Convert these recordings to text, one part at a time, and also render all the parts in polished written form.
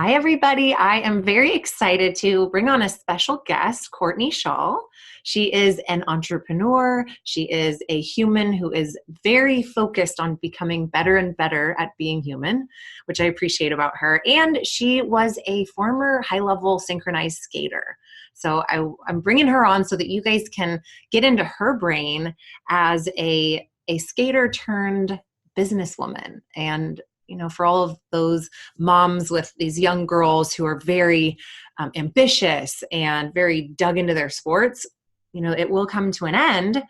Hi, everybody. I am very excited to bring on a special guest, Courtney Chaal. She is an entrepreneur. She is a human who is very focused on becoming better and better at being human, which I appreciate about her. And she was a former high-level synchronized skater. So I'm bringing her on so that you guys can get into her brain as a skater turned businesswoman. And for all of those moms with these young girls who are very ambitious and very dug into their sports, it will come to an end.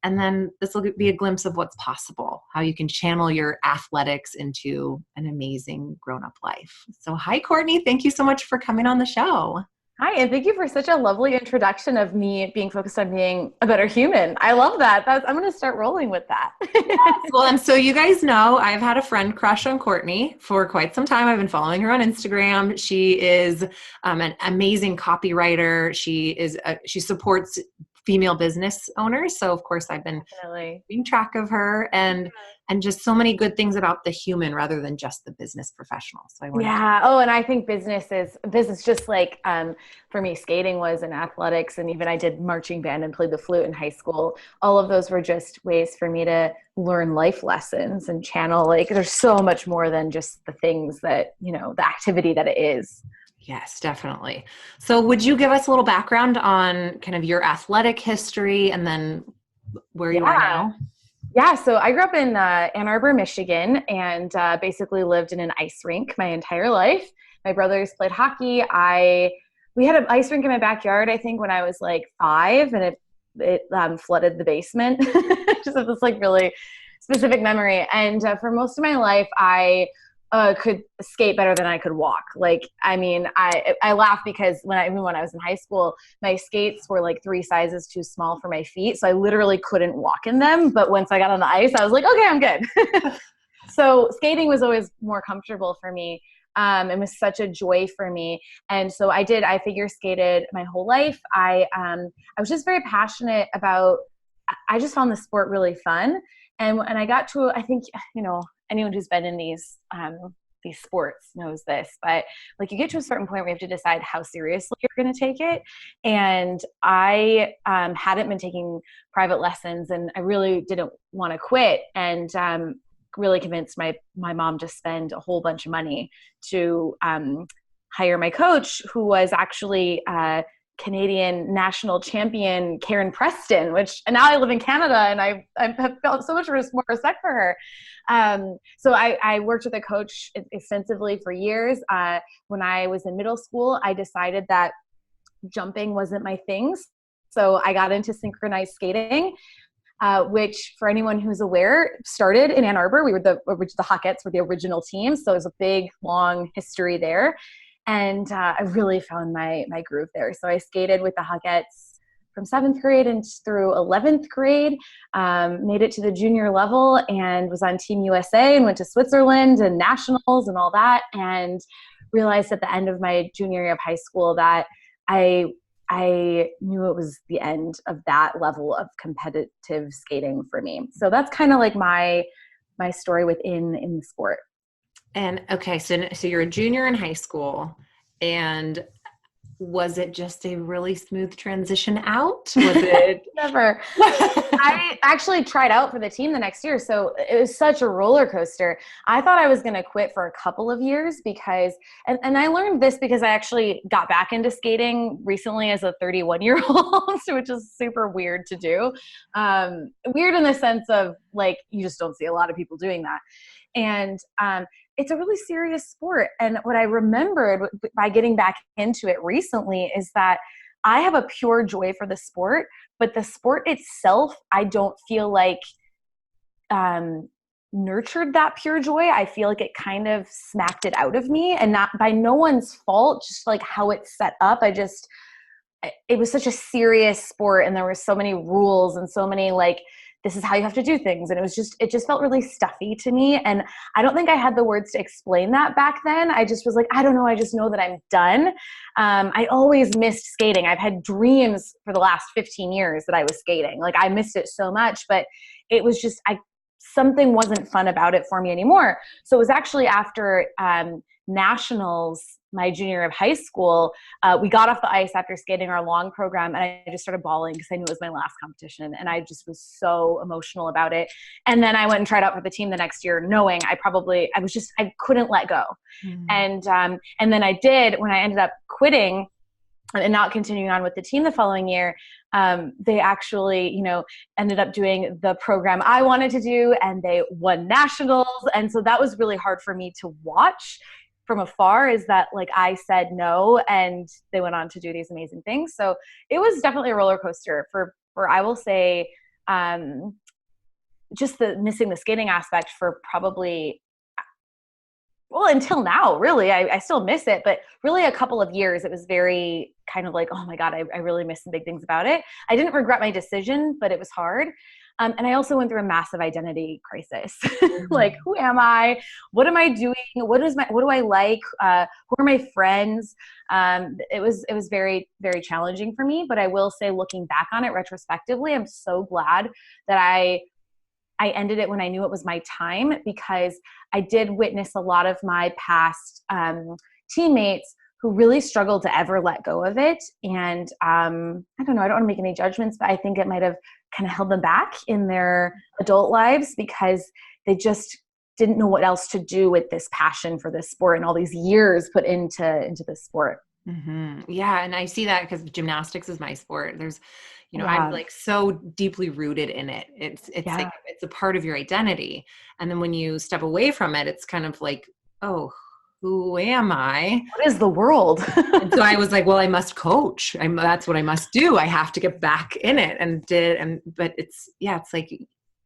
And then this will be a glimpse of what's possible, how you can channel your athletics into an amazing grown-up life. So hi, Courtney. Thank you so much for coming on the show. Hi, and thank you for such a lovely introduction of me being focused on being a better human. I love that. I'm going to start rolling with that. Yes. Well, and so you guys know I've had a friend crush on Courtney for quite some time. I've been following her on Instagram. She is an amazing copywriter. She supports female business owners. So of course I've been Definitely keeping track of her and just so many good things about the human rather than just the business professional. So I wanted Yeah. Oh, and I think business just like for me, skating was in athletics, and even I did marching band and played the flute in high school. All of those were just ways for me to learn life lessons and channel. Like there's so much more than just the things that, the activity that it is. Yes, definitely. So would you give us a little background on kind of your athletic history and then where you are Yeah. now? Yeah, so I grew up in Ann Arbor, Michigan, and basically lived in an ice rink my entire life. My brothers played hockey. We had an ice rink in my backyard, I think, when I was like 5, and it flooded the basement. Just have this like really specific memory. And for most of my life, I could skate better than I could walk. Like, I mean, I laugh because even when I was in high school, my skates were like 3 sizes too small for my feet. So I literally couldn't walk in them. But once I got on the ice, I was like, okay, I'm good. So skating was always more comfortable for me. It was such a joy for me. And so I figure skated my whole life. I was just very passionate I just found the sport really fun. And I got to, I think, anyone who's been in these sports knows this, but like you get to a certain point where you have to decide how seriously you're going to take it. And I hadn't been taking private lessons, and I really didn't want to quit. And really convinced my mom to spend a whole bunch of money to hire my coach, who was actually Canadian national champion Karen Preston, and now I live in Canada, and I have felt so much more respect for her. So I worked with a coach extensively for years. When I was in middle school, I decided that jumping wasn't my thing. So I got into synchronized skating, which for anyone who's aware, started in Ann Arbor. We were the Hawkettes were the original team. So there's a big, long history there. And I really found my groove there. So I skated with the Hawkettes from 7th grade and through 11th grade, made it to the junior level and was on Team USA and went to Switzerland and nationals and all that. And realized at the end of my junior year of high school that I knew it was the end of that level of competitive skating for me. So that's kind of like my story within the sport. And okay, so you're a junior in high school, and was it just a really smooth transition out? Was it? Never. I actually tried out for the team the next year. So it was such a roller coaster. I thought I was going to quit for a couple of years because, and I learned this because I actually got back into skating recently as a 31-year-old, which is super weird to do. Weird in the sense of like, you just don't see a lot of people doing that. And it's a really serious sport. And what I remembered by getting back into it recently is that I have a pure joy for the sport, but the sport itself, I don't feel like nurtured that pure joy. I feel like it kind of smacked it out of me, and not by no one's fault, just like how it's set up. It was such a serious sport, and there were so many rules and so many like, this is how you have to do things. And it just felt really stuffy to me. And I don't think I had the words to explain that back then. I just was like, I don't know. I just know that I'm done. I always missed skating. I've had dreams for the last 15 years that I was skating. Like I missed it so much, but it was just, something wasn't fun about it for me anymore. So it was actually after nationals my junior year of high school. We got off the ice after skating our long program, and I just started bawling because I knew it was my last competition, and I just was so emotional about it. And then I went and tried out for the team the next year, knowing I couldn't let go. And then I did. When I ended up quitting and not continuing on with the team the following year, they actually, ended up doing the program I wanted to do, and they won nationals. And so that was really hard for me to watch from afar, is that like I said no, and they went on to do these amazing things. So it was definitely a roller coaster for I will say, just the missing the skating aspect for probably, well, until now, really. I still miss it, but really a couple of years, it was very kind of like, oh my God, I really miss some big things about it. I didn't regret my decision, but it was hard. And I also went through a massive identity crisis. Like, who am I? What am I doing? What do I like? Who are my friends? It was very, very challenging for me, but I will say, looking back on it retrospectively, I'm so glad that I ended it when I knew it was my time, because I did witness a lot of my past teammates who really struggled to ever let go of it. And I don't know, I don't want to make any judgments, but I think it might have kind of held them back in their adult lives because they just didn't know what else to do with this passion for this sport and all these years put into this sport. Mm-hmm. Yeah. And I see that because gymnastics is my sport. There's, I'm like so deeply rooted in it. It's like, it's a part of your identity. And then when you step away from it, it's kind of like, oh, who am I? What is the world? And so I was like, well, I must coach. That's what I must do. I have to get back in it but it's like,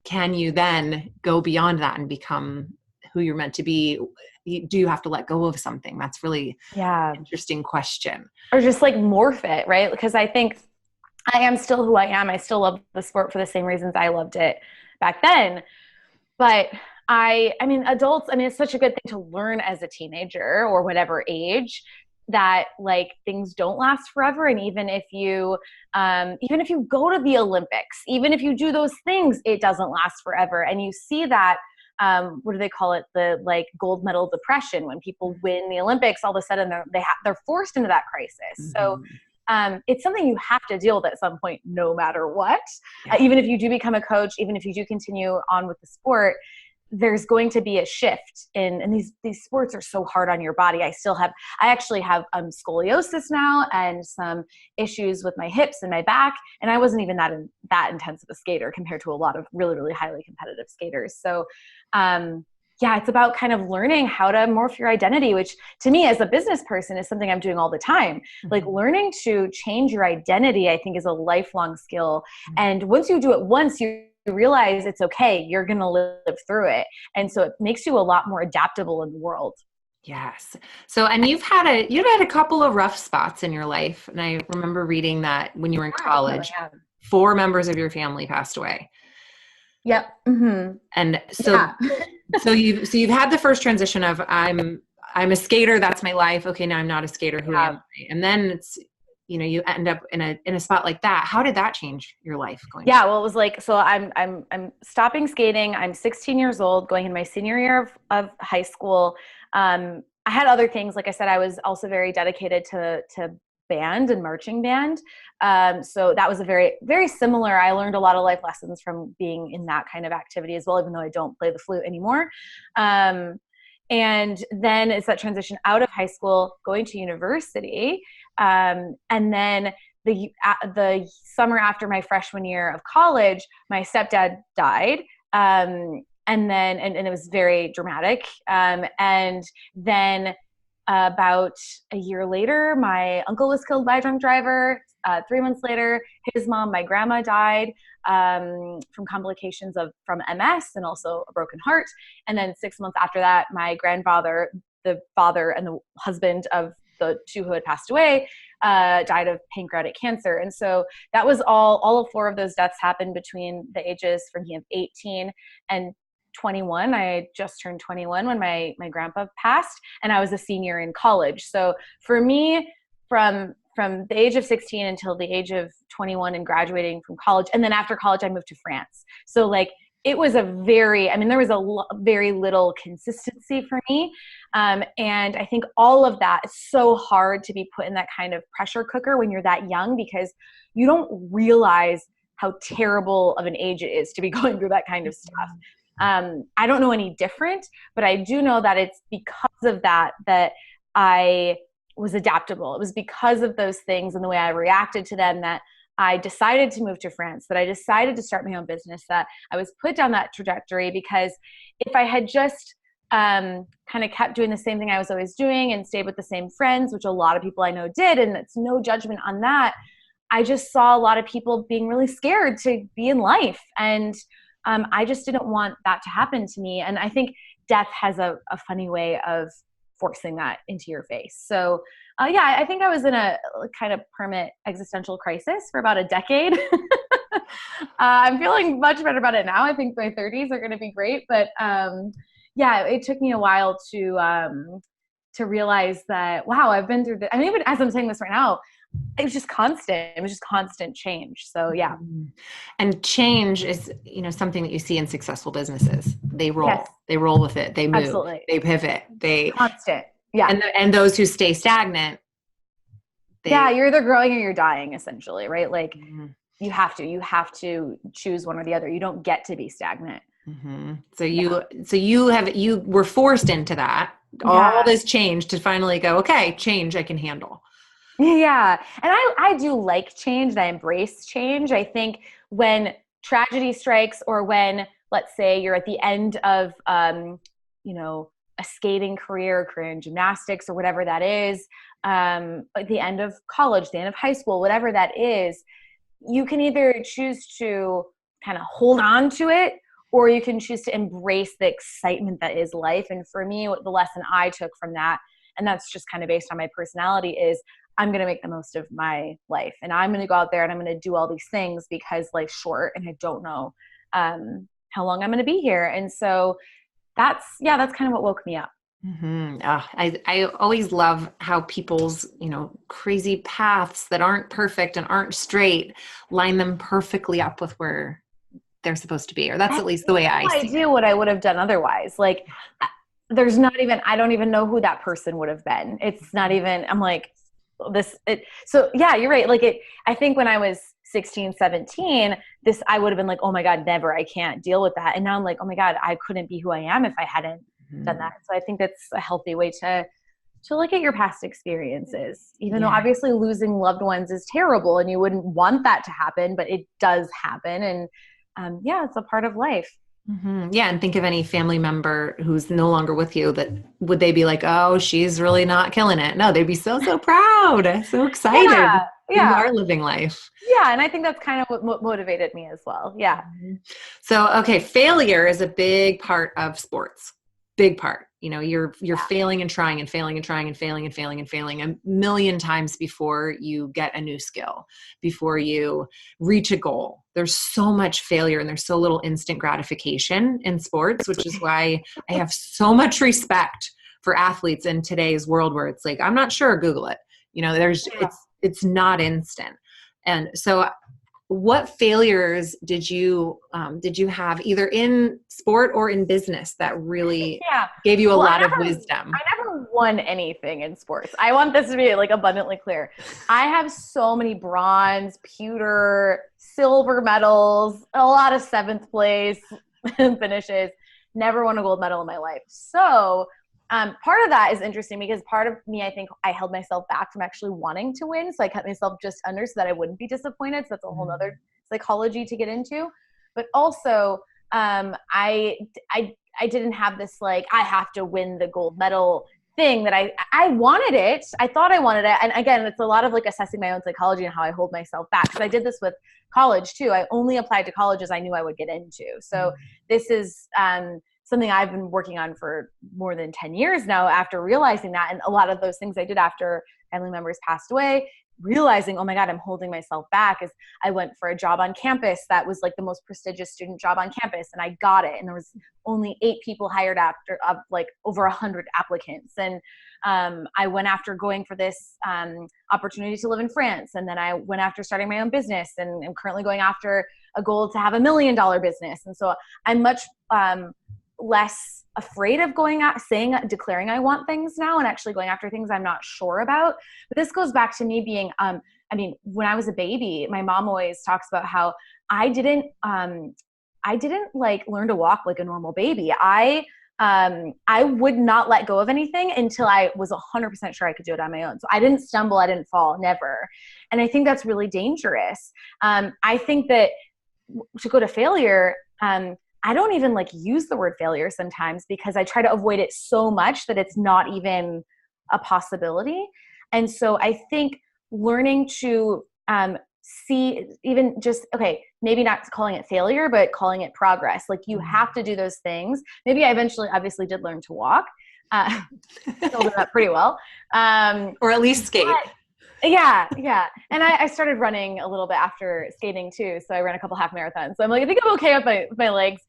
can you then go beyond that and become who you're meant to be? Do you have to let go of something? That's really interesting question. Or just like morph it, right? Because I think I am still who I am. I still love the sport for the same reasons I loved it back then. But adults, it's such a good thing to learn as a teenager or whatever age, that like things don't last forever. And even if you go to the Olympics, even if you do those things, it doesn't last forever. And you see that, what do they call it? The like gold medal depression, when people win the Olympics, all of a sudden they're forced into that crisis. So it's something you have to deal with at some point, no matter what. Even if you do become a coach, even if you do continue on with the sport, there's going to be a shift and these sports are so hard on your body. I actually have scoliosis now and some issues with my hips and my back. And I wasn't even that intense of a skater compared to a lot of really, really highly competitive skaters. So, it's about kind of learning how to morph your identity, which to me as a business person is something I'm doing all the time. Like learning to change your identity, I think, is a lifelong skill. And once you do it once, you realize it's okay. You're going to live through it. And so it makes you a lot more adaptable in the world. Yes. So, and you've had a couple of rough spots in your life. And I remember reading that when you were in college, 4 members of your family passed away. Yep. Mm-hmm. And so, so you've had the first transition of I'm a skater. That's my life. Okay. Now I'm not a skater. Who am I? And then it's, you end up in a spot like that. How did that change your life going? Yeah. Well, it was like, so I'm stopping skating. I'm 16 years old, going in my senior year of high school. I had other things. Like I said, I was also very dedicated to band and marching band. So that was a very, very similar. I learned a lot of life lessons from being in that kind of activity as well, even though I don't play the flute anymore. And then it's that transition out of high school, going to university. And then the summer after my freshman year of college, my stepdad died. And then it was very dramatic. And then about a year later, my uncle was killed by a drunk driver. 3 months later, his mom, my grandma, died from complications from MS and also a broken heart. And then 6 months after that, my grandfather, the father and the husband of the 2 who had passed away, died of pancreatic cancer. And so that was all of 4 of those deaths happened between the ages from 18 and 21. I had just turned 21 when my grandpa passed, and I was a senior in college. So for me, from the age of 16 until the age of 21 and graduating from college, and then after college, I moved to France. So like it was there was very little consistency for me. And I think all of that is so hard to be put in that kind of pressure cooker when you're that young, because you don't realize how terrible of an age it is to be going through that kind of stuff. I don't know any different, but I do know that it's because of that I was adaptable. It was because of those things and the way I reacted to them that I decided to move to France, that I decided to start my own business, that I was put down that trajectory. Because if I had just kind of kept doing the same thing I was always doing and stayed with the same friends, which a lot of people I know did, and it's no judgment on that, I just saw a lot of people being really scared to be in life. And I just didn't want that to happen to me. And I think death has a funny way of forcing that into your face. So I think I was in a kind of permanent existential crisis for about a decade. I'm feeling much better about it now. I think my 30s are going to be great. But it took me a while to realize that, wow, I've been through this. I mean, even as I'm saying this right now, it was just constant. It was just constant change. So yeah. And change is, something that you see in successful businesses. They roll, Yes. They roll with it. They move, Absolutely. They pivot, Constant. Yeah. And those who stay stagnant. You're either growing or you're dying, essentially, right? Like you have to choose one or the other. You don't get to be stagnant. Mm-hmm. So you were forced into that, all this change to finally go, okay, change I can handle. Yeah. And I do like change, and I embrace change. I think when tragedy strikes, or when, let's say, you're at the end of, a skating career in gymnastics or whatever that is, at the end of college, the end of high school, whatever that is, you can either choose to kind of hold on to it, or you can choose to embrace the excitement that is life. And for me, the lesson I took from that, and that's just kind of based on my personality, is I'm going to make the most of my life, and I'm going to go out there and I'm going to do all these things, because life's short and I don't know how long I'm going to be here. And so that's kind of what woke me up. Mm-hmm. I always love how people's, crazy paths that aren't perfect and aren't straight line them perfectly up with where they're supposed to be, or that's at least the way I see it. I do what I would have done otherwise. Like, there's not even, I don't even know who that person would have been. It's not even, I'm like, so yeah, you're right. Like I think when I was 16, 17, I would have been like, oh my God, never, I can't deal with that. And now I'm like, oh my God, I couldn't be who I am if I hadn't done that. So I think that's a healthy way to look at your past experiences, even though obviously losing loved ones is terrible and you wouldn't want that to happen, but it does happen. And it's a part of life. Mm-hmm. Yeah. And think of any family member who's no longer with you, that would they be like, oh, she's really not killing it? No, they'd be so proud, so excited. Yeah. You are living life. Yeah. And I think that's kind of what motivated me as well. Yeah. Mm-hmm. So, okay. Failure is a big part of sports. Big part. You're failing and trying and failing and trying and failing and failing and failing a million times before you get a new skill, before you reach a goal. There's so much failure and there's so little instant gratification in sports, which is why I have so much respect for athletes in today's world, where it's like, I'm not sure, Google it. It's not instant. And so what failures did you have either in sport or in business that really gave you a lot of wisdom? I never won anything in sports. I want this to be like abundantly clear. I have so many bronze, pewter, silver medals, a lot of 7th place finishes. Never won a gold medal in my life. So part of that is interesting, because part of me, I think I held myself back from actually wanting to win. So I kept myself just under so that I wouldn't be disappointed. So that's a whole other psychology to get into. But also, I didn't have this, like, I have to win the gold medal thing that I wanted it. I thought I wanted it. And again, it's a lot of like assessing my own psychology and how I hold myself back. Because I did this with college too. I only applied to colleges I knew I would get into. So this is, something I've been working on for more than 10 years now, after realizing that. And a lot of those things I did after family members passed away, realizing, oh my God, I'm holding myself back, is I went for a job on campus that was like the most prestigious student job on campus, and I got it. And there was only 8 people hired after like over 100 applicants. And I went after going for this opportunity to live in France. And then I went after starting my own business, and I'm currently going after a goal to have $1 million business. And so I'm much less afraid of declaring I want things now, and actually going after things I'm not sure about. But this goes back to me being, when I was a baby, my mom always talks about how I didn't like learn to walk like a normal baby. I would not let go of anything until I was 100% sure I could do it on my own. So I didn't stumble, I didn't fall, never. And I think that's really dangerous. I think that to go to failure, I don't even like use the word failure sometimes, because I try to avoid it so much that it's not even a possibility. And so I think learning to see, even just, okay, maybe not calling it failure, but calling it progress. Like you have to do those things. Maybe I eventually obviously did learn to walk. Still did that pretty well. Or at least skate. Yeah. And I started running a little bit after skating too. So I ran a couple half marathons. So I'm like, I think I'm okay with my legs.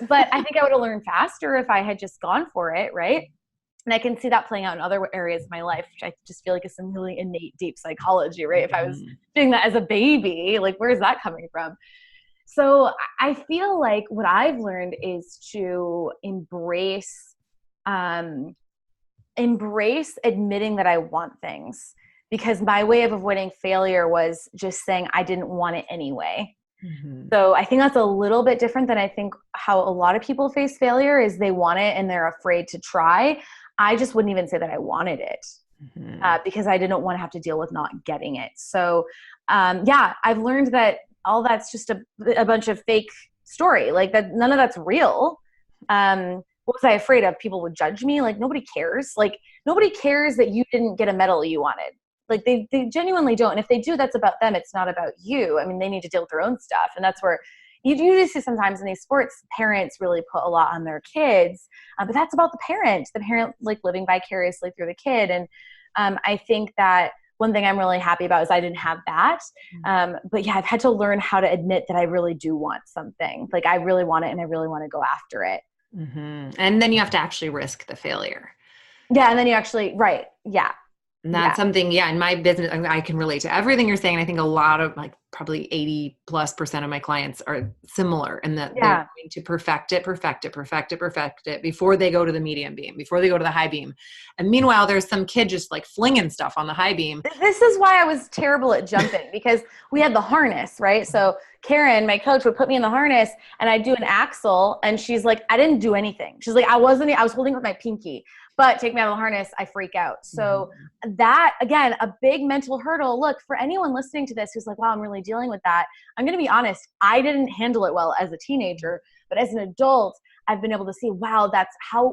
But I think I would have learned faster if I had just gone for it, right? And I can see that playing out in other areas of my life, which I just feel like is some really innate, deep psychology, right? If I was doing that as a baby, like where's that coming from? So I feel like what I've learned is to embrace admitting that I want things. Because my way of avoiding failure was just saying I didn't want it anyway. Mm-hmm. So I think that's a little bit different than I think how a lot of people face failure, is they want it and they're afraid to try. I just wouldn't even say that I wanted it, because I didn't want to have to deal with not getting it. So I've learned that all that's just a bunch of fake story. Like that, none of that's real. What was I afraid of? People would judge me. Like nobody cares. Like nobody cares that you didn't get a medal you wanted. Like they genuinely don't. And if they do, that's about them. It's not about you. I mean, they need to deal with their own stuff. And that's where you do see sometimes in these sports, parents really put a lot on their kids. But that's about the parent like living vicariously through the kid. And I think that one thing I'm really happy about is I didn't have that. But yeah, I've had to learn how to admit that I really do want something. Like I really want it and I really want to go after it. Mm-hmm. And then you have to actually risk the failure. Yeah. And then you actually, right. Yeah. And that's something, in my business, I can relate to everything you're saying. I think a lot of like probably 80+% of my clients are similar in that they're going to perfect it before they go to the medium beam, before they go to the high beam. And meanwhile, there's some kid just like flinging stuff on the high beam. This is why I was terrible at jumping, because we had the harness, right? So Karen, my coach, would put me in the harness and I'd do an axle and she's like, I didn't do anything. She's like, I was holding with my pinky. But take me out of the harness, I freak out. So that, again, a big mental hurdle. Look, for anyone listening to this who's like, wow, I'm really dealing with that. I'm going to be honest. I didn't handle it well as a teenager, but as an adult, I've been able to see, wow,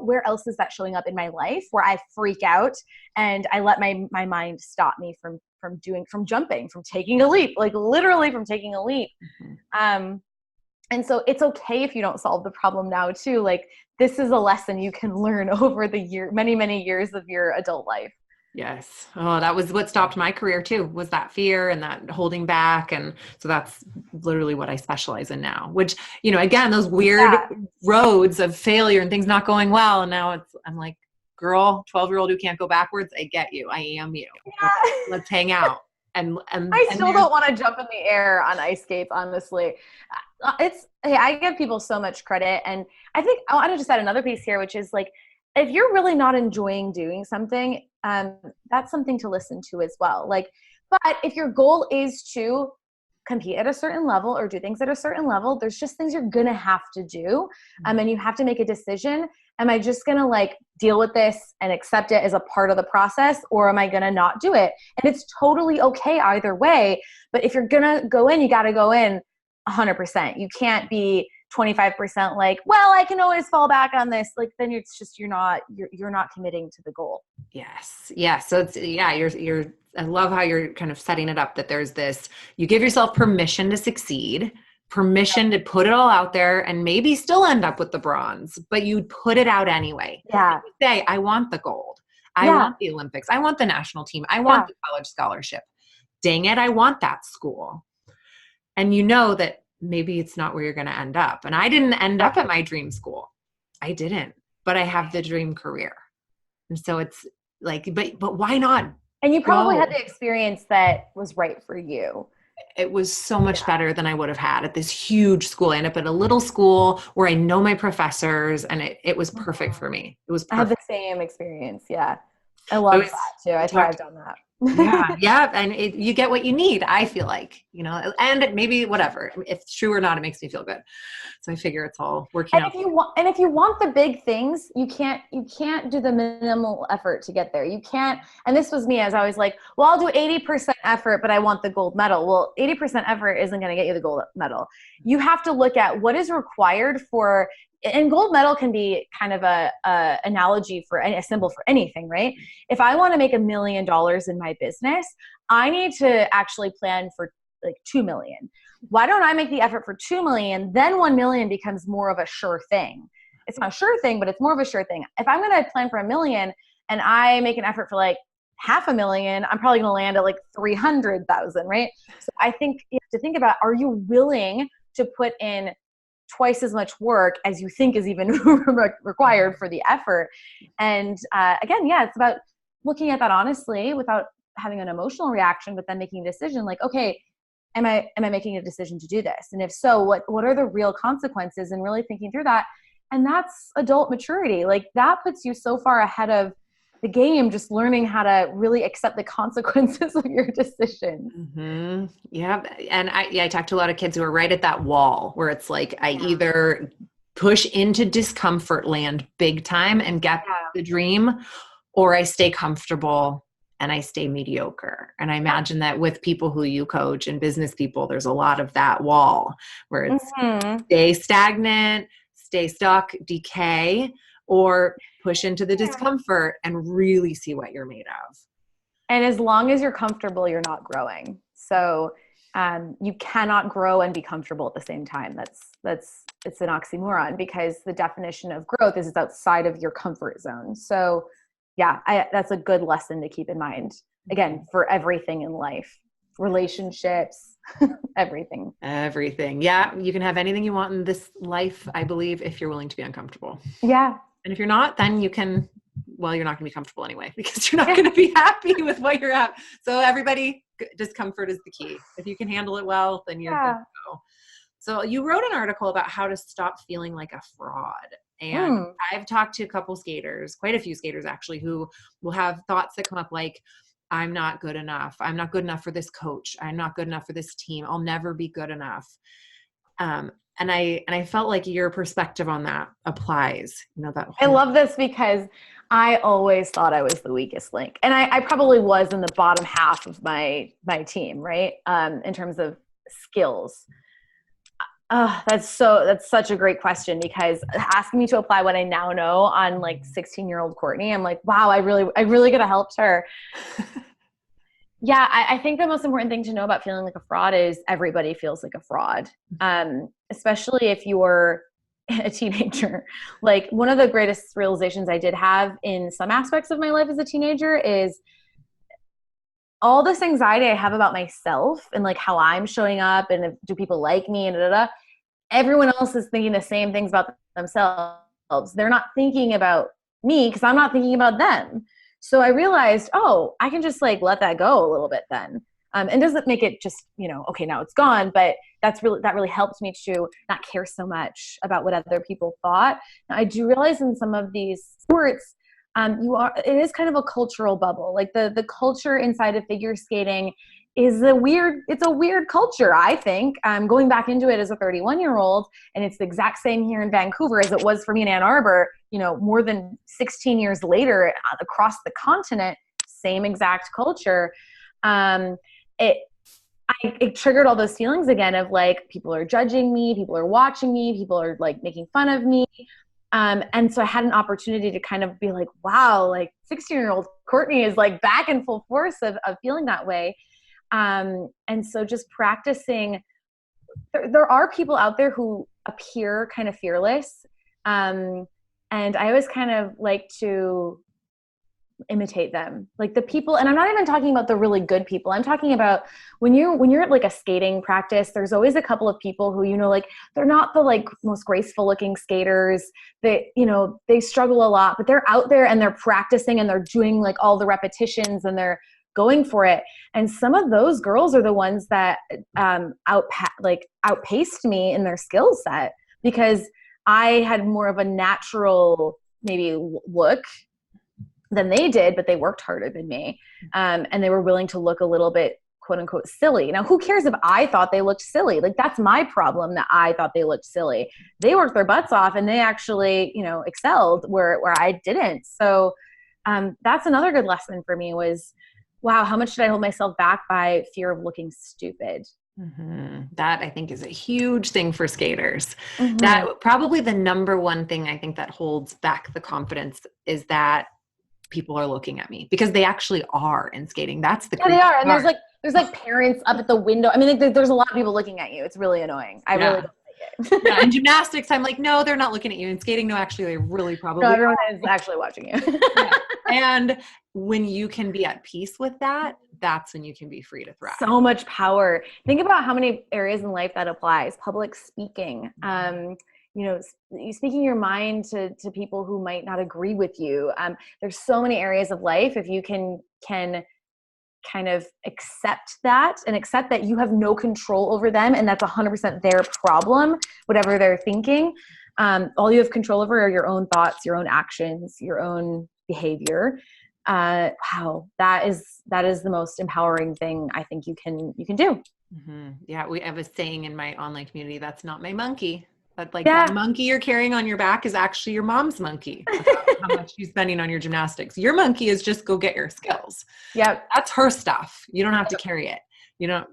where else is that showing up in my life, where I freak out and I let my mind stop me from jumping, from taking a leap, like literally from taking a leap. And so it's okay if you don't solve the problem now too. Like this is a lesson you can learn over the many, many years of your adult life. Yes. Oh, that was what stopped my career too, was that fear and that holding back. And so that's literally what I specialize in now, which, again, those weird roads of failure and things not going well. And now I'm like, girl, 12-year-old who can't go backwards. I get you. I am you. Yeah. Let's hang out. And I still don't want to jump in the air on ice skates, honestly. I give people so much credit. And I think I want to just add another piece here, which is like, if you're really not enjoying doing something, that's something to listen to as well. Like, but if your goal is to compete at a certain level or do things at a certain level, there's just things you're going to have to do. And you have to make a decision. Am I just going to like deal with this and accept it as a part of the process, or am I going to not do it? And it's totally okay either way. But if you're going to go in, you got to go in 100%. You can't be 25% like, well, I can always fall back on this. Like, then you're not committing to the goal. Yes. Yeah. So it's, I love how you're kind of setting it up, that there's this, you give yourself permission to succeed, permission to put it all out there and maybe still end up with the bronze, but you put it out anyway. Yeah. You say, I want the gold. I want the Olympics. I want the national team. I want the college scholarship. dang it, I want that school. And you know that maybe it's not where you're going to end up. And I didn't end up at my dream school. I didn't, but I have the dream career. And so it's like, but why not? And you probably had the experience that was right for you. It was so much better than I would have had at this huge school. I ended up at a little school where I know my professors, and it was perfect for me. It was perfect. I had the same experience. Yeah. I love that too. I thrived on that. Yeah. And you get what you need, I feel like, and maybe whatever, if it's true or not, it makes me feel good. So I figure it's all working out. If you want the big things, you can't do the minimal effort to get there. You can't. And this was me, as I was like, well, I'll do 80% effort, but I want the gold medal. Well, 80% effort isn't going to get you the gold medal. You have to look at what is required for, and gold medal can be kind of a analogy for a symbol for anything, right? If I want to make $1 million in my business, I need to actually plan for like 2 million. Why don't I make the effort for 2 million? Then 1 million becomes more of a sure thing. It's not a sure thing, but it's more of a sure thing. If I'm going to plan for 1 million and I make an effort for like $500,000, I'm probably going to land at like 300,000, right? So I think you have to think about, are you willing to put in twice as much work as you think is even required for the effort? And again, it's about looking at that honestly without having an emotional reaction, but then making a decision like, okay, am I making a decision to do this? And if so, what are the real consequences, and really thinking through that. And that's adult maturity. Like that puts you so far ahead of the game, just learning how to really accept the consequences of your decision. Mm-hmm. Yeah. And I talked to a lot of kids who are right at that wall where it's like, I either push into discomfort land big time and get the dream, or I stay comfortable and I stay mediocre. And I imagine that with people who you coach and business people, there's a lot of that wall where it's stay stagnant, stay stuck, decay, or push into the discomfort and really see what you're made of. And as long as you're comfortable, you're not growing. So you cannot grow and be comfortable at the same time. It's an oxymoron, because the definition of growth is it's outside of your comfort zone. So that's a good lesson to keep in mind. Again, for everything in life, relationships, everything. Yeah. You can have anything you want in this life, I believe, if you're willing to be uncomfortable. Yeah. And if you're not, then you're not going to be comfortable anyway, because you're not going to be happy with what you're at. So everybody, discomfort is the key. If you can handle it well, then you're good to go. So you wrote an article about how to stop feeling like a fraud. And I've talked to quite a few skaters actually, who will have thoughts that come up like, I'm not good enough. I'm not good enough for this coach. I'm not good enough for this team. I'll never be good enough. And I felt like your perspective on that applies. I love this because I always thought I was the weakest link. And I probably was in the bottom half of my team, right? In terms of skills. That's such a great question, because asking me to apply what I now know on like 16-year-old Courtney, I'm like, wow, I really could have helped her. I think the most important thing to know about feeling like a fraud is everybody feels like a fraud. Especially if you're a teenager. Like one of the greatest realizations I did have in some aspects of my life as a teenager is all this anxiety I have about myself and like how I'm showing up and do people like me and everyone else is thinking the same things about themselves. They're not thinking about me because I'm not thinking about them. So I realized, I can just like let that go a little bit then. And doesn't make it just, okay, now it's gone, but that really helped me to not care so much about what other people thought. Now, I do realize in some of these sports, it is kind of a cultural bubble. Like the culture inside of figure skating is it's a weird culture, I think. Going back into it as a 31-year-old, and it's the exact same here in Vancouver as it was for me in Ann Arbor, more than 16 years later across the continent, same exact culture. It triggered all those feelings again of like, people are judging me, people are watching me, people are like making fun of me. And so I had an opportunity to kind of be like, wow, like 16-year-old Courtney is like back in full force of feeling that way. And so just practicing, there are people out there who appear kind of fearless. And I always kind of like to imitate them. Like the people, and I'm not even talking about the really good people. I'm talking about when you're at like a skating practice, there's always a couple of people who, like, they're not the like most graceful looking skaters. They, they struggle a lot, but they're out there and they're practicing and they're doing like all the repetitions and they're going for it. And some of those girls are the ones that outpaced me in their skill set, because I had more of a natural maybe look than they did, but they worked harder than me. And they were willing to look a little bit, quote unquote, silly. Now, who cares if I thought they looked silly? Like, that's my problem, that I thought they looked silly. They worked their butts off and they actually, excelled where I didn't. So that's another good lesson for me was, wow, how much did I hold myself back by fear of looking stupid? Mm-hmm. That I think is a huge thing for skaters. Mm-hmm. That probably the number one thing I think that holds back the confidence is that people are looking at me, because they actually are in skating. That's the they are. And there's like parents up at the window. I mean, there's a lot of people looking at you. It's really annoying. I really don't like it. Yeah, in gymnastics, I'm like, no, they're not looking at you. In skating, no, actually, they really probably no, everyone is actually watching you. Yeah. And when you can be at peace with that, that's when you can be free to thrive. So much power. Think about how many areas in life that applies. Public speaking, speaking your mind to people who might not agree with you. There's so many areas of life. If you can kind of accept that and accept that you have no control over them and that's 100% their problem, whatever they're thinking. All you have control over are your own thoughts, your own actions, your own behavior. Wow, that is the most empowering thing I think you can do. Mm-hmm. Yeah, we have a saying in my online community, that's not my monkey. But that monkey you're carrying on your back is actually your mom's monkey. How much she's spending on your gymnastics. Your monkey is just go get your skills. Yep. That's her stuff. You don't have to carry it.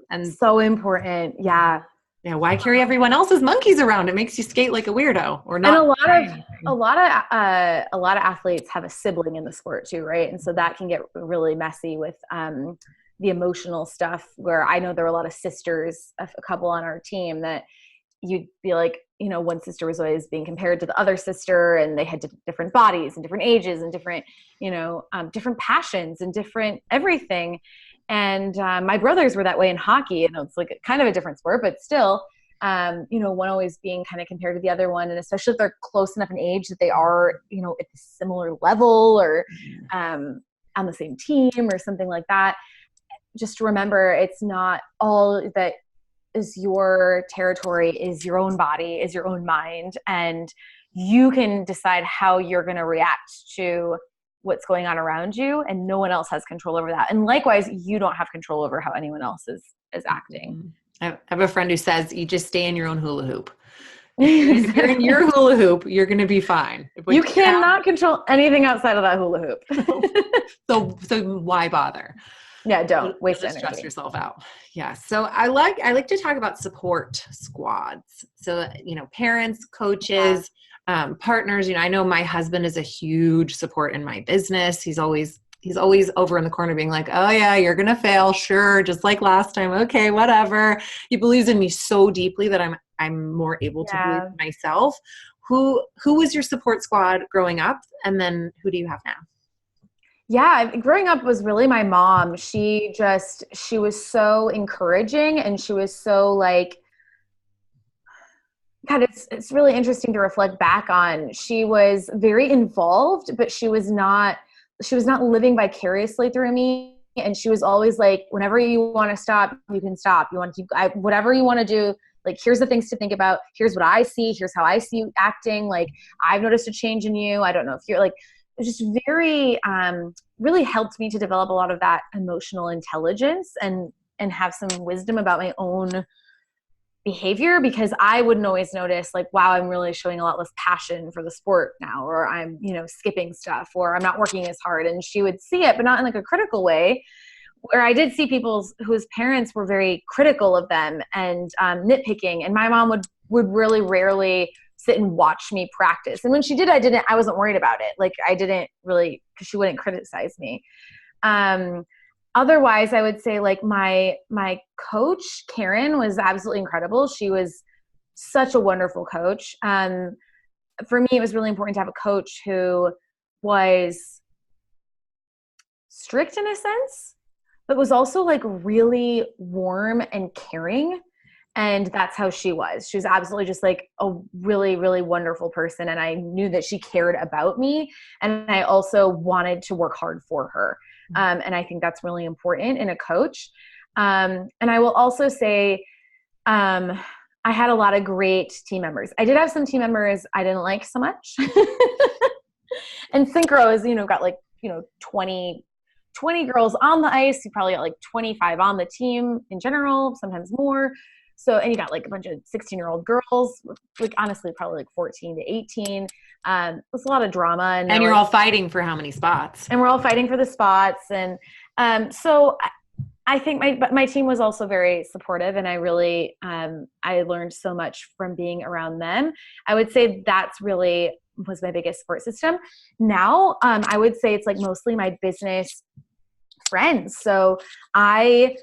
And so important. Yeah. Yeah. Why carry everyone else's monkeys around? It makes you skate like a weirdo or not. And a lot of athletes have a sibling in the sport too, right? And so that can get really messy with the emotional stuff, where I know there were a lot of sisters, a couple on our team that you'd be like, one sister was always being compared to the other sister, and they had different bodies and different ages and different, different passions and different everything. And my brothers were that way in hockey, and it's like kind of a different sport, but still, one always being kind of compared to the other one. And especially if they're close enough in age that they are, at a similar level or on the same team or something like that. Just remember, it's not all that is your territory, is your own body, is your own mind. And you can decide how you're going to react to what's going on around you, and no one else has control over that. And likewise, you don't have control over how anyone else is acting. I have a friend who says you just stay in your own hula hoop. If you're in your hula hoop, you're going to be fine. You cannot control anything outside of that hula hoop. So why bother? Yeah, don't waste energy. Stress yourself out. Yeah. So I like to talk about support squads. So, parents, coaches, partners, I know my husband is a huge support in my business. He's always over in the corner being like, oh yeah, you're going to fail. Sure. Just like last time. Okay, whatever. He believes in me so deeply that I'm more able to believe in myself. Who was your support squad growing up? And then who do you have now? Yeah, growing up was really my mom. She was so encouraging, and she was so like, God, it's really interesting to reflect back on. She was very involved, but she was not living vicariously through me. And she was always like, whenever you want to stop, you can stop. You want to keep, whatever you want to do. Like, here's the things to think about. Here's what I see. Here's how I see you acting. Like, I've noticed a change in you. I don't know if you're like, it just very, really helped me to develop a lot of that emotional intelligence and have some wisdom about my own behavior, because I wouldn't always notice like, wow, I'm really showing a lot less passion for the sport now, or I'm, skipping stuff, or I'm not working as hard. And she would see it, but not in like a critical way, where I did see people whose parents were very critical of them and nitpicking. And my mom would really rarely sit and watch me practice. And when she did, I wasn't worried about it. Like, I didn't really, because she wouldn't criticize me. Otherwise, I would say like my coach, Karen, was absolutely incredible. She was such a wonderful coach. For me, it was really important to have a coach who was strict in a sense, but was also like really warm and caring. And that's how she was. She was absolutely just like a really, really wonderful person. And I knew that she cared about me. And I also wanted to work hard for her. And I think that's really important in a coach. And I will also say, I had a lot of great team members. I did have some team members I didn't like so much. And synchro is, got like, 20 girls on the ice. You probably got like 25 on the team in general, sometimes more. So, and you got like a bunch of 16-year-old girls, like honestly, probably like 14 to 18. It's a lot of drama. And you're all fighting for how many spots? And we're all fighting for the spots. And so I think my team was also very supportive, and I really, I learned so much from being around them. I would say that's really was my biggest support system. Now, I would say it's like mostly my business friends. So I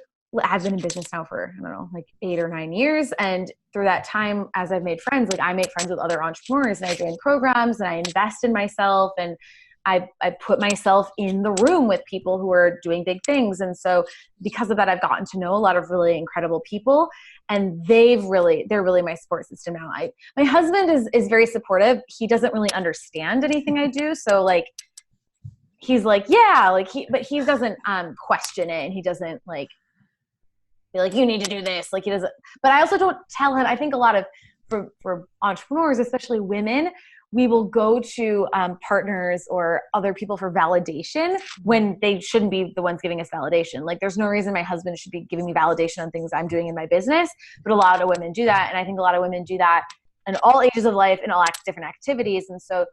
have been in business now for, I don't know, like 8 or 9 years. And through that time, as I've made friends, like I made friends with other entrepreneurs, and I joined programs, and I invest in myself, and I put myself in the room with people who are doing big things. And so because of that, I've gotten to know a lot of really incredible people, and they're really my support system now. My husband is very supportive. He doesn't really understand anything I do. So like, he's like, yeah, like but he doesn't question it. And he doesn't like be like, you need to do this. Like he doesn't, but I also don't tell him. I think a lot of, for entrepreneurs, especially women, we will go to partners or other people for validation when they shouldn't be the ones giving us validation. Like there's no reason my husband should be giving me validation on things I'm doing in my business, but a lot of women do that. And I think a lot of women do that in all ages of life, in all different activities. And so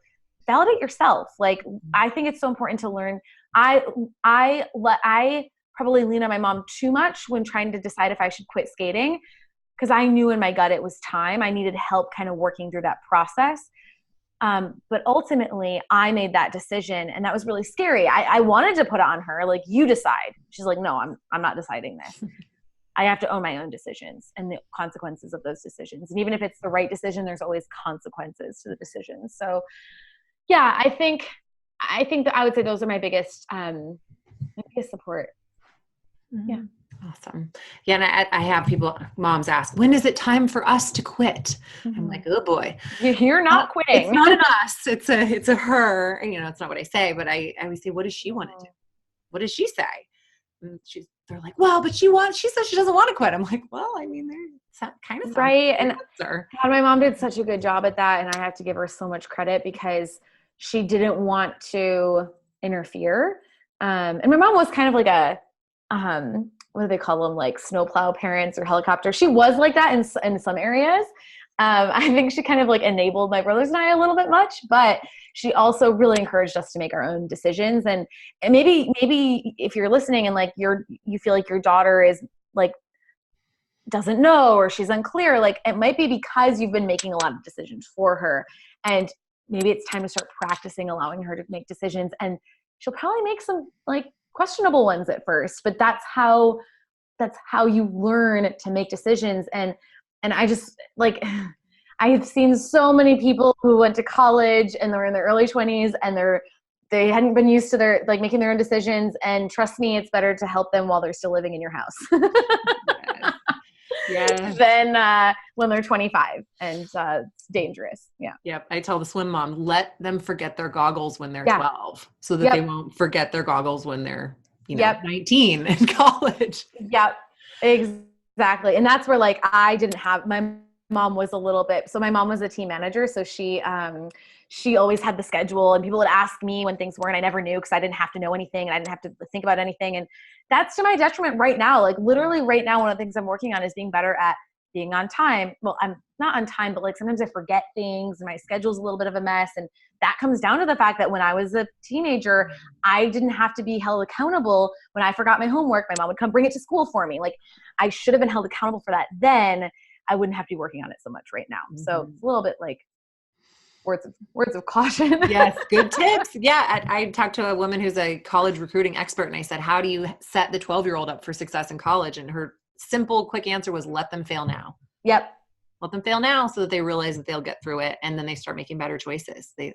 validate yourself. Like, I think it's so important to learn. I probably lean on my mom too much when trying to decide if I should quit skating, because I knew in my gut it was time. I needed help kind of working through that process. But ultimately I made that decision, and that was really scary. I wanted to put it on her, like, you decide. She's like, no, I'm not deciding this. I have to own my own decisions and the consequences of those decisions. And even if it's the right decision, there's always consequences to the decision. So yeah, I think that I would say those are my biggest support. Mm-hmm. Yeah. Awesome. Yeah. And I have moms ask, when is it time for us to quit? Mm-hmm. I'm like, oh boy, you're not quitting. It's not an us. It's a her. And, it's not what I say, but I always say, what does she want to do? What does she say? And they're like, well, but she says she doesn't want to quit. I'm like, well, I mean, there's kind of right. And my mom did such a good job at that. And I have to give her so much credit, because she didn't want to interfere. And my mom was kind of like a, what do they call them? Like snowplow parents or helicopter. She was like that in some areas. I think she kind of like enabled my brothers and I a little bit much, but she also really encouraged us to make our own decisions. And maybe if you're listening and like you feel like your daughter is like, doesn't know, or she's unclear, like it might be because you've been making a lot of decisions for her. And maybe it's time to start practicing allowing her to make decisions. And she'll probably make some like questionable ones at first, but that's how you learn to make decisions. And I just like, I have seen so many people who went to college and they're in their early 20s and they hadn't been used to their like making their own decisions. And trust me, it's better to help them while they're still living in your house. Yes. Than when they're 25, and it's dangerous. Yeah. Yep. I tell the swim mom, let them forget their goggles when they're 12, so that they won't forget their goggles when they're 19 in college. Yep. Exactly. And that's where like I didn't have, my mom was a little bit, so my mom was a team manager. So she always had the schedule, and people would ask me when things weren't, I never knew, because I didn't have to know anything and I didn't have to think about anything. And that's to my detriment right now. Like literally right now, one of the things I'm working on is being better at being on time. Well, I'm not on time, but like sometimes I forget things and my schedule's a little bit of a mess. And that comes down to the fact that when I was a teenager, I didn't have to be held accountable. When I forgot my homework, my mom would come bring it to school for me. Like I should have been held accountable for that. Then I wouldn't have to be working on it so much right now. Mm-hmm. So it's a little bit like words of caution. Yes. Good tips. Yeah. I talked to a woman who's a college recruiting expert, and I said, how do you set the 12-year-old up for success in college? And her simple, quick answer was, let them fail now. Yep. Let them fail now so that they realize that they'll get through it. And then they start making better choices. They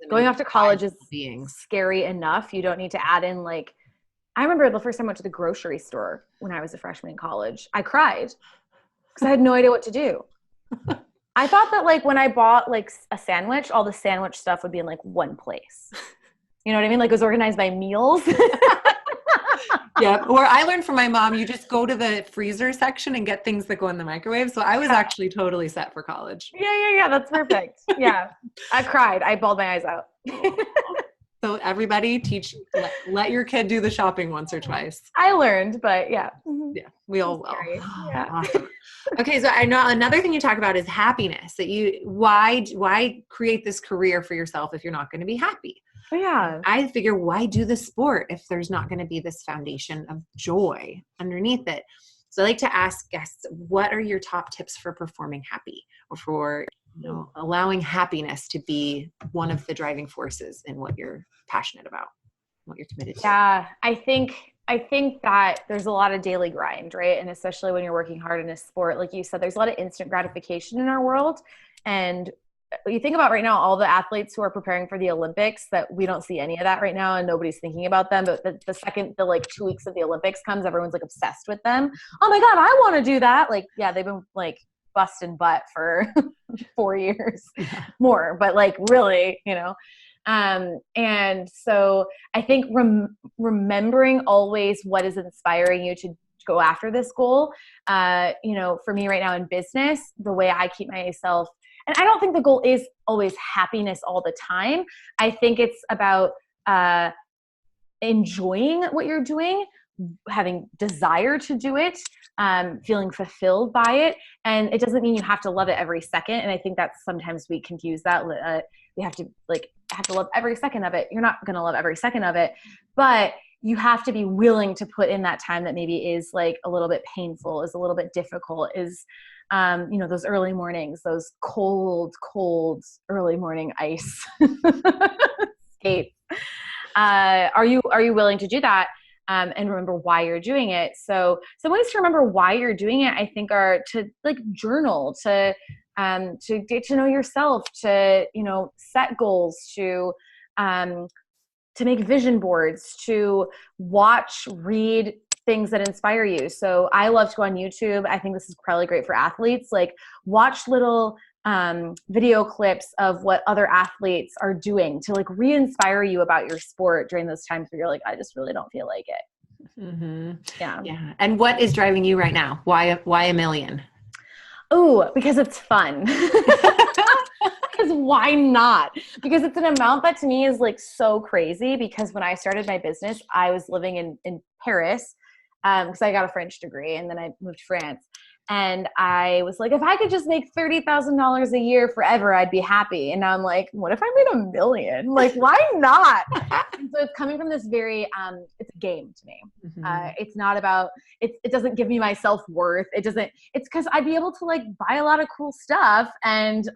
going off to college is scary enough. You don't need to add in like I remember the first time I went to the grocery store when I was a freshman in college. I cried because I had no idea what to do. I thought that like when I bought like a sandwich, all the sandwich stuff would be in like one place. You know what I mean? Like it was organized by meals. Yeah. Or I learned from my mom, you just go to the freezer section and get things that go in the microwave. So I was actually totally set for college. Yeah. That's perfect. Yeah. I cried. I bawled my eyes out. So everybody let your kid do the shopping once or twice. I learned, but yeah. Yeah, we all will. Yeah. Awesome. Okay, so I know another thing you talk about is happiness. That why create this career for yourself if you're not going to be happy? Yeah. I figure why do the sport if there's not going to be this foundation of joy underneath it? So I like to ask guests, what are your top tips for performing happy or for allowing happiness to be one of the driving forces in what you're passionate about, what you're committed to? Yeah, I think that there's a lot of daily grind, right? And especially when you're working hard in a sport, like you said, there's a lot of instant gratification in our world. And you think about right now, all the athletes who are preparing for the Olympics, that we don't see any of that right now and nobody's thinking about them. But the second the like 2 weeks of the Olympics comes, everyone's like obsessed with them. Oh my God, I want to do that. Like, yeah, they've been like busting butt for 4 years more, but like really, and so I think remembering always what is inspiring you to go after this goal, for me right now in business, the way I keep myself, and I don't think the goal is always happiness all the time. I think it's about enjoying what you're doing, having desire to do it, feeling fulfilled by it. And it doesn't mean you have to love it every second. And I think that sometimes we confuse that. We have to love every second of it. You're not going to love every second of it, but you have to be willing to put in that time that maybe is like a little bit painful, is a little bit difficult, is, those early mornings, those cold early morning ice skates. Are you willing to do that? And remember why you're doing it. So some ways to remember why you're doing it, I think, are to like journal, to get to know yourself, to, set goals, to make vision boards, to watch, read things that inspire you. So I love to go on YouTube. I think this is probably great for athletes. Like watch little video clips of what other athletes are doing to like re-inspire you about your sport during those times where you're like, I just really don't feel like it. Mm-hmm. Yeah. And what is driving you right now? Why $1 million? Oh, because it's fun. Because why not? Because it's an amount that to me is like so crazy, because when I started my business, I was living in Paris because I got a French degree and then I moved to France. And I was like, if I could just make $30,000 a year forever, I'd be happy. And now I'm like, what if I made $1 million? Like, why not? And so it's coming from this very, it's a game to me. Mm-hmm. It's not about, it doesn't give me my self-worth. It's because I'd be able to like buy a lot of cool stuff and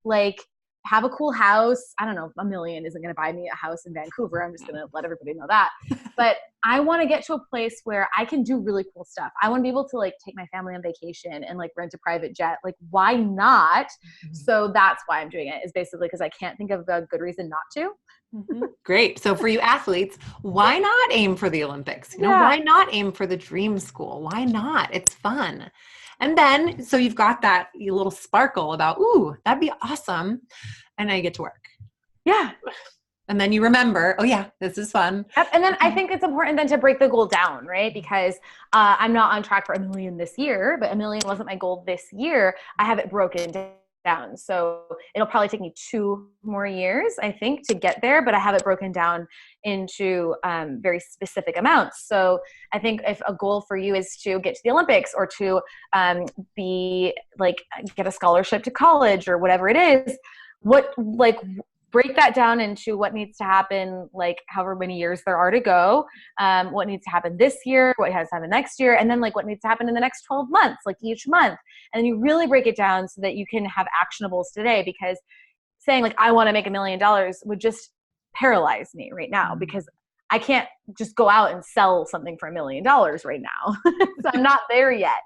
like have a cool house. I don't know, $1 million isn't going to buy me a house in Vancouver. I'm just going to let everybody know that. But I want to get to a place where I can do really cool stuff. I want to be able to like take my family on vacation and like rent a private jet. Like, why not? Mm-hmm. So that's why I'm doing it, is basically because I can't think of a good reason not to. Mm-hmm. Great. So for you athletes, why not aim for the Olympics? Why not aim for the dream school? Why not? It's fun. And then, so you've got that little sparkle about, ooh, that'd be awesome. And now you get to work. Yeah. And then you remember, oh yeah, this is fun. Yep. And then I think it's important then to break the goal down, right? Because I'm not on track for $1 million this year, but $1 million wasn't my goal this year. I have it broken down. So it'll probably take me 2 more years, I think, to get there, but I have it broken down into very specific amounts. So I think if a goal for you is to get to the Olympics or to get a scholarship to college or whatever it is, break that down into what needs to happen, like however many years there are to go, what needs to happen this year, what has to happen next year, and then like what needs to happen in the next 12 months, like each month. And then you really break it down so that you can have actionables today, because saying like, I want to make $1 million would just paralyze me right now, because I can't just go out and sell something for $1 million right now. So I'm not there yet.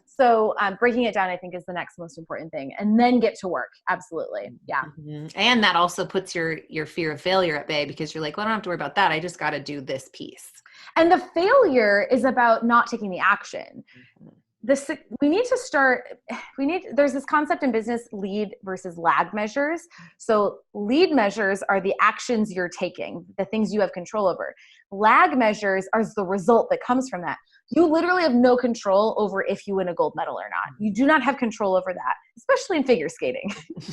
So breaking it down, I think, is the next most important thing. And then get to work. Absolutely. Yeah. Mm-hmm. And that also puts your fear of failure at bay, because you're like, well, I don't have to worry about that. I just got to do this piece. And the failure is about not taking the action. We need to start, there's this concept in business, lead versus lag measures. So lead measures are the actions you're taking, the things you have control over. Lag measures are the result that comes from that. You literally have no control over if you win a gold medal or not. You do not have control over that, especially in figure skating.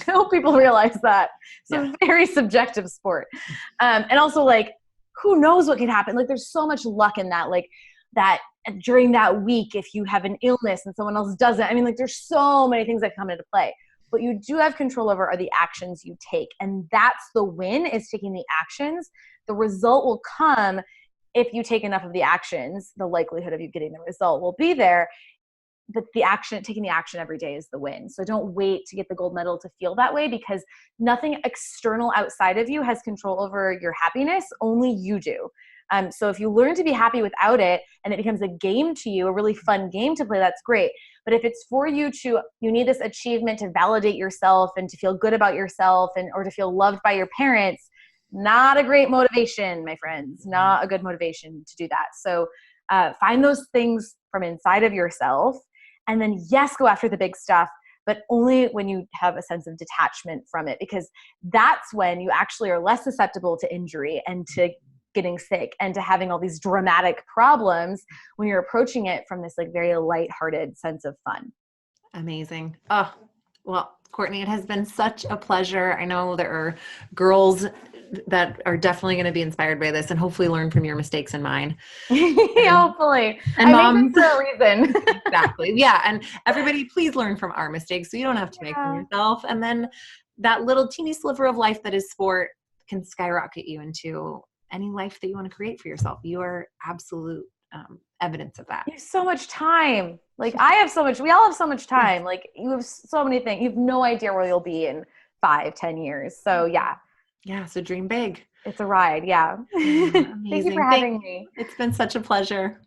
I hope people realize that. It's a very subjective sport. And also, like, who knows what could happen? Like, there's so much luck in that. Like, that during that week, if you have an illness and someone else doesn't, I mean, like, there's so many things that come into play. What you do have control over are the actions you take. And that's the win, is taking the actions. The result will come if you take enough of the actions. The likelihood of you getting the result will be there. But taking the action every day is the win. So don't wait to get the gold medal to feel that way, because nothing external outside of you has control over your happiness. Only you do. So if you learn to be happy without it, and it becomes a game to you, a really fun game to play, that's great. But if it's for you need this achievement to validate yourself and to feel good about yourself, or to feel loved by your parents, not a great motivation, my friends, not a good motivation to do that. So find those things from inside of yourself, and then yes, go after the big stuff, but only when you have a sense of detachment from it, because that's when you actually are less susceptible to injury and to getting sick and to having all these dramatic problems, when you're approaching it from this like very lighthearted sense of fun. Amazing. Oh, well, Courtney, it has been such a pleasure. I know there are girls that are definitely going to be inspired by this and hopefully learn from your mistakes and mine. Hopefully. And I moms. make them for a reason. Exactly. Yeah. And everybody, please learn from our mistakes so you don't have to make them yourself. And then that little teeny sliver of life that is sport can skyrocket you into any life that you want to create for yourself. You are absolute evidence of that. You have so much time. Like, we all have so much time. Like, you have so many things. You have no idea where you'll be in 5-10 years. So yeah. Yeah. So dream big. It's a ride. Yeah. Amazing. Thank you for having me. It's been such a pleasure.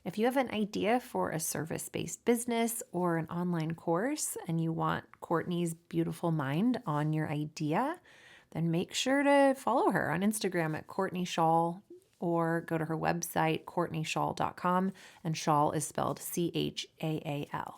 If you have an idea for a service-based business or an online course and you want Courtney's beautiful mind on your idea, then make sure to follow her on Instagram at Courtney Chaal, or go to her website, courtneychaal.com, and Chaal is spelled Chaal.